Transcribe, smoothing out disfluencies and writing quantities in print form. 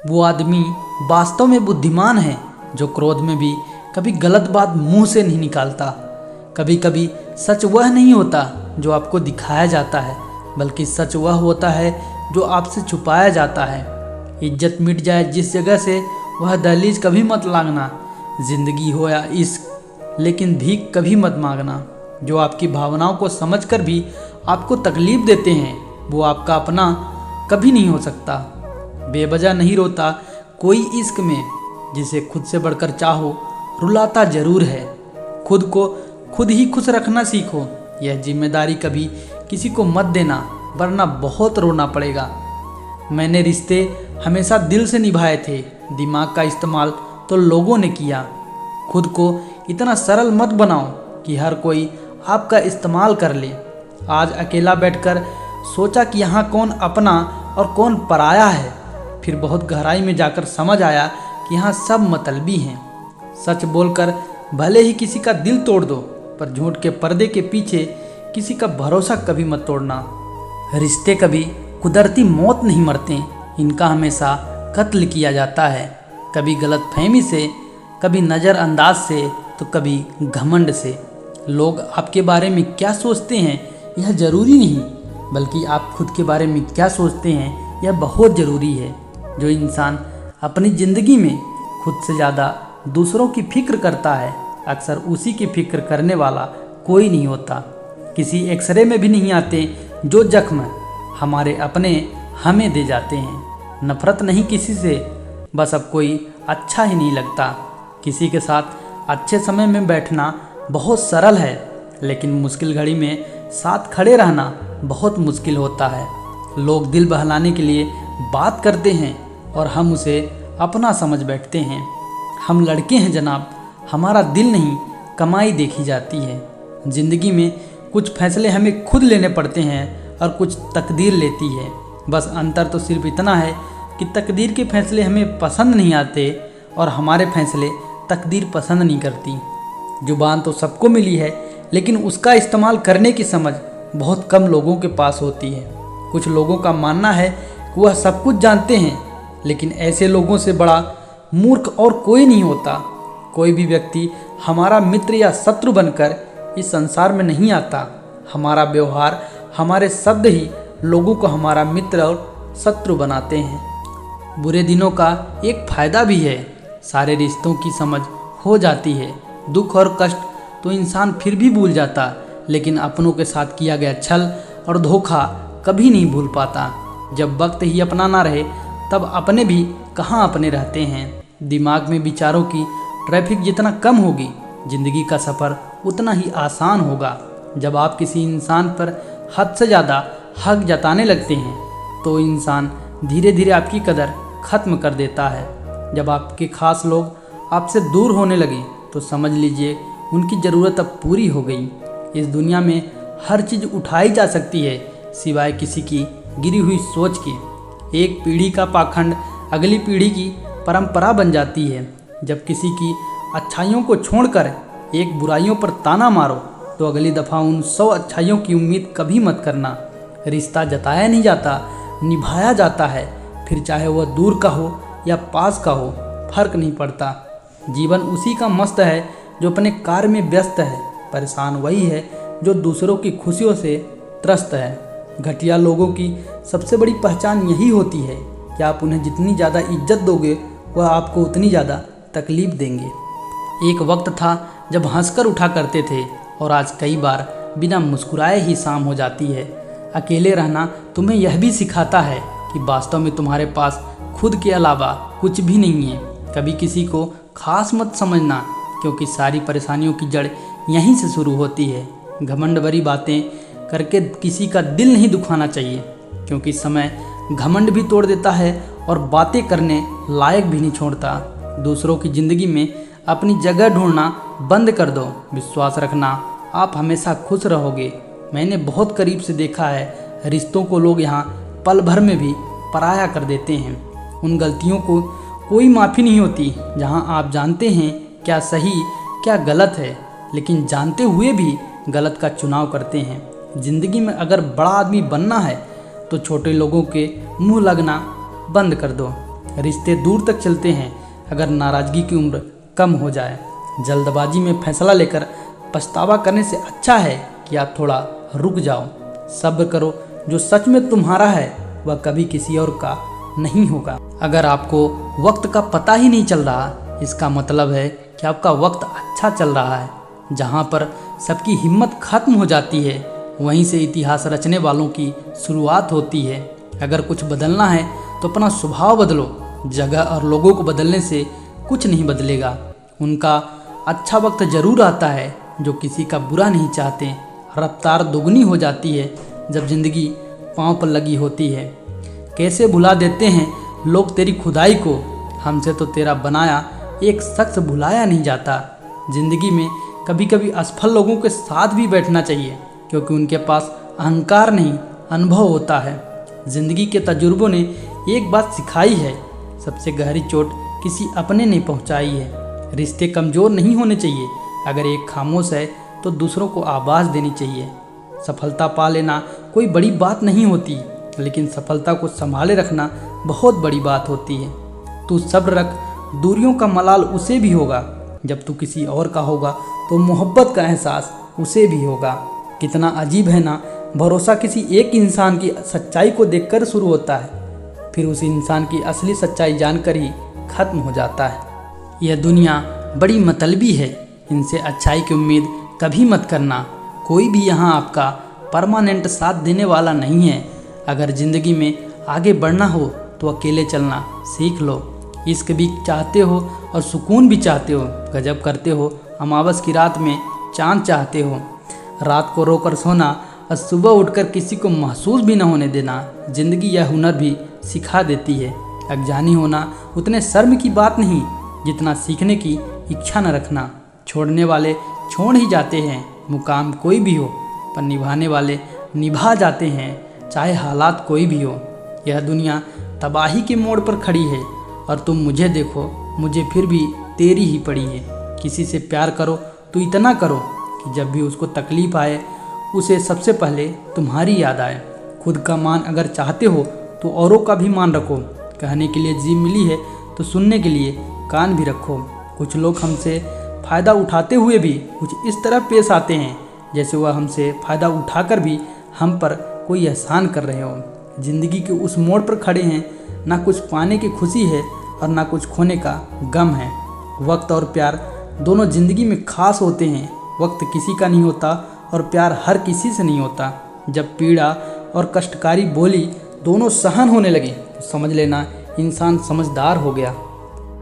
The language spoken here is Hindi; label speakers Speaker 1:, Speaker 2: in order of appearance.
Speaker 1: वो आदमी वास्तव में बुद्धिमान है जो क्रोध में भी कभी गलत बात मुंह से नहीं निकालता। कभी कभी सच वह नहीं होता जो आपको दिखाया जाता है, बल्कि सच वह होता है जो आपसे छुपाया जाता है। इज्जत मिट जाए जिस जगह से, वह दहलीज कभी मत लांघना। जिंदगी हो या इश्क, लेकिन भीख कभी मत मांगना। जो आपकी भावनाओं को समझकर भी आपको तकलीफ देते हैं, वो आपका अपना कभी नहीं हो सकता। बेवजह नहीं रोता कोई इश्क में, जिसे खुद से बढ़कर चाहो रुलाता जरूर है। खुद को खुद ही खुश रखना सीखो। यह जिम्मेदारी कभी किसी को मत देना, वरना बहुत रोना पड़ेगा। मैंने रिश्ते हमेशा दिल से निभाए थे, दिमाग का इस्तेमाल तो लोगों ने किया। खुद को इतना सरल मत बनाओ कि हर कोई आपका इस्तेमाल कर ले। आज अकेला बैठकर सोचा कि यहाँ कौन अपना और कौन पराया है। फिर बहुत गहराई में जाकर समझ आया कि यहाँ सब मतलबी हैं। सच बोलकर भले ही किसी का दिल तोड़ दो, पर झूठ के पर्दे के पीछे किसी का भरोसा कभी मत तोड़ना। रिश्ते कभी कुदरती मौत नहीं मरते, इनका हमेशा कत्ल किया जाता है। कभी गलतफहमी से, कभी नज़रअंदाज से, तो कभी घमंड से। लोग आपके बारे में क्या सोचते हैं यह ज़रूरी नहीं, बल्कि आप खुद के बारे में क्या सोचते हैं यह बहुत ज़रूरी है। जो इंसान अपनी ज़िंदगी में खुद से ज़्यादा दूसरों की फिक्र करता है, अक्सर उसी की फिक्र करने वाला कोई नहीं होता। किसी एक्सरे में भी नहीं आते जो जख्म हमारे अपने हमें दे जाते हैं। नफरत नहीं किसी से, बस अब कोई अच्छा ही नहीं लगता। किसी के साथ अच्छे समय में बैठना बहुत सरल है, लेकिन मुश्किल घड़ी में साथ खड़े रहना बहुत मुश्किल होता है। लोग दिल बहलाने के लिए बात करते हैं और हम उसे अपना समझ बैठते हैं। हम लड़के हैं जनाब, हमारा दिल नहीं कमाई देखी जाती है। ज़िंदगी में कुछ फैसले हमें खुद लेने पड़ते हैं और कुछ तकदीर लेती है। बस अंतर तो सिर्फ इतना है कि तकदीर के फैसले हमें पसंद नहीं आते और हमारे फैसले तकदीर पसंद नहीं करती। जुबान तो सबको मिली है, लेकिन उसका इस्तेमाल करने की समझ बहुत कम लोगों के पास होती है। कुछ लोगों का मानना है कि वह सब कुछ जानते हैं, लेकिन ऐसे लोगों से बड़ा मूर्ख और कोई नहीं होता। कोई भी व्यक्ति हमारा मित्र या शत्रु बनकर इस संसार में नहीं आता। हमारा व्यवहार, हमारे शब्द ही लोगों को हमारा मित्र और शत्रु बनाते हैं। बुरे दिनों का एक फ़ायदा भी है, सारे रिश्तों की समझ हो जाती है। दुख और कष्ट तो इंसान फिर भी भूल जाता, लेकिन अपनों के साथ किया गया छल और धोखा कभी नहीं भूल पाता। जब वक्त ही अपना ना रहे, तब अपने भी कहाँ अपने रहते हैं। दिमाग में विचारों की ट्रैफिक जितना कम होगी, ज़िंदगी का सफ़र उतना ही आसान होगा। जब आप किसी इंसान पर हद से ज़्यादा हक जताने लगते हैं, तो इंसान धीरे धीरे आपकी कदर ख़त्म कर देता है। जब आपके खास लोग आपसे दूर होने लगे, तो समझ लीजिए उनकी ज़रूरत अब पूरी हो गई। इस दुनिया में हर चीज़ उठाई जा सकती है, सिवाय किसी की गिरी हुई सोच के। एक पीढ़ी का पाखंड अगली पीढ़ी की परंपरा बन जाती है। जब किसी की अच्छाइयों को छोड़कर एक बुराइयों पर ताना मारो, तो अगली दफ़ा उन 100 अच्छाइयों की उम्मीद कभी मत करना। रिश्ता जताया नहीं जाता, निभाया जाता है। फिर चाहे वह दूर का हो या पास का हो, फर्क नहीं पड़ता। जीवन उसी का मस्त है जो अपने कार्य में व्यस्त है। परेशान वही है जो दूसरों की खुशियों से त्रस्त है। घटिया लोगों की सबसे बड़ी पहचान यही होती है कि आप उन्हें जितनी ज़्यादा इज्जत दोगे, वह आपको उतनी ज़्यादा तकलीफ़ देंगे। एक वक्त था जब हंसकर उठा करते थे, और आज कई बार बिना मुस्कुराए ही शाम हो जाती है। अकेले रहना तुम्हें यह भी सिखाता है कि वास्तव में तुम्हारे पास खुद के अलावा कुछ भी नहीं है। कभी किसी को खास मत समझना, क्योंकि सारी परेशानियों की जड़ यहीं से शुरू होती है। घमंड भरी बातें करके किसी का दिल नहीं दुखाना चाहिए, क्योंकि समय घमंड भी तोड़ देता है और बातें करने लायक भी नहीं छोड़ता। दूसरों की ज़िंदगी में अपनी जगह ढूंढना बंद कर दो। विश्वास रखना, आप हमेशा खुश रहोगे। मैंने बहुत करीब से देखा है, रिश्तों को लोग यहाँ पल भर में भी पराया कर देते हैं। उन गलतियों को कोई माफ़ी नहीं होती जहाँ आप जानते हैं क्या सही क्या गलत है, लेकिन जानते हुए भी गलत का चुनाव करते हैं। ज़िंदगी में अगर बड़ा आदमी बनना है, तो छोटे लोगों के मुंह लगना बंद कर दो। रिश्ते दूर तक चलते हैं अगर नाराज़गी की उम्र कम हो जाए। जल्दबाजी में फैसला लेकर पछतावा करने से अच्छा है कि आप थोड़ा रुक जाओ, सब्र करो। जो सच में तुम्हारा है वह कभी किसी और का नहीं होगा। अगर आपको वक्त का पता ही नहीं चल रहा, इसका मतलब है कि आपका वक्त अच्छा चल रहा है। जहाँ पर सबकी हिम्मत खत्म हो जाती है, वहीं से इतिहास रचने वालों की शुरुआत होती है। अगर कुछ बदलना है तो अपना स्वभाव बदलो। जगह और लोगों को बदलने से कुछ नहीं बदलेगा। उनका अच्छा वक्त जरूर आता है जो किसी का बुरा नहीं चाहते। रफ्तार दोगुनी हो जाती है जब जिंदगी पांव पर लगी होती है। कैसे भुला देते हैं लोग तेरी खुदाई को, हमसे तो तेरा बनाया एक शख्स भुलाया नहीं जाता। जिंदगी में कभी कभी असफल लोगों के साथ भी बैठना चाहिए, क्योंकि उनके पास अहंकार नहीं अनुभव होता है। जिंदगी के तजुर्बों ने एक बात सिखाई है, सबसे गहरी चोट किसी अपने ने पहुंचाई है। रिश्ते कमज़ोर नहीं होने चाहिए। अगर एक खामोश है तो दूसरों को आवाज़ देनी चाहिए। सफलता पा लेना कोई बड़ी बात नहीं होती, लेकिन सफलता को संभाले रखना बहुत बड़ी बात होती है। तू सब्र रख, दूरियों का मलाल उसे भी होगा। जब तू किसी और का होगा तो मोहब्बत का एहसास उसे भी होगा। कितना अजीब है ना, भरोसा किसी एक इंसान की सच्चाई को देखकर शुरू होता है, फिर उस इंसान की असली सच्चाई जानकर ही खत्म हो जाता है। यह दुनिया बड़ी मतलबी है, इनसे अच्छाई की उम्मीद कभी मत करना। कोई भी यहाँ आपका परमानेंट साथ देने वाला नहीं है। अगर ज़िंदगी में आगे बढ़ना हो तो अकेले चलना सीख लो। इश्क भी चाहते हो और सुकून भी चाहते हो, गजब करते हो। अमावस की रात में चांद चाहते हो। रात को रोकर सोना और सुबह उठकर किसी को महसूस भी न होने देना, ज़िंदगी यह हुनर भी सिखा देती है। अनजानी होना उतने शर्म की बात नहीं जितना सीखने की इच्छा न रखना। छोड़ने वाले छोड़ ही जाते हैं, मुकाम कोई भी हो, पर निभाने वाले निभा जाते हैं, चाहे हालात कोई भी हो। यह दुनिया तबाही के मोड़ पर खड़ी है और तुम मुझे देखो, मुझे फिर भी तेरी ही पड़ी है। किसी से प्यार करो तो इतना करो कि जब भी उसको तकलीफ़ आए उसे सबसे पहले तुम्हारी याद आए। खुद का मान अगर चाहते हो तो औरों का भी मान रखो। कहने के लिए जीभ मिली है तो सुनने के लिए कान भी रखो। कुछ लोग हमसे फ़ायदा उठाते हुए भी कुछ इस तरह पेश आते हैं जैसे वह हमसे फ़ायदा उठाकर भी हम पर कोई एहसान कर रहे हो। ज़िंदगी के उस मोड़ पर खड़े हैं, ना कुछ पाने की खुशी है और ना कुछ खोने का गम है। वक्त और प्यार दोनों ज़िंदगी में खास होते हैं। वक्त किसी का नहीं होता और प्यार हर किसी से नहीं होता। जब पीड़ा और कष्टकारी बोली दोनों सहन होने लगे तो समझ लेना इंसान समझदार हो गया।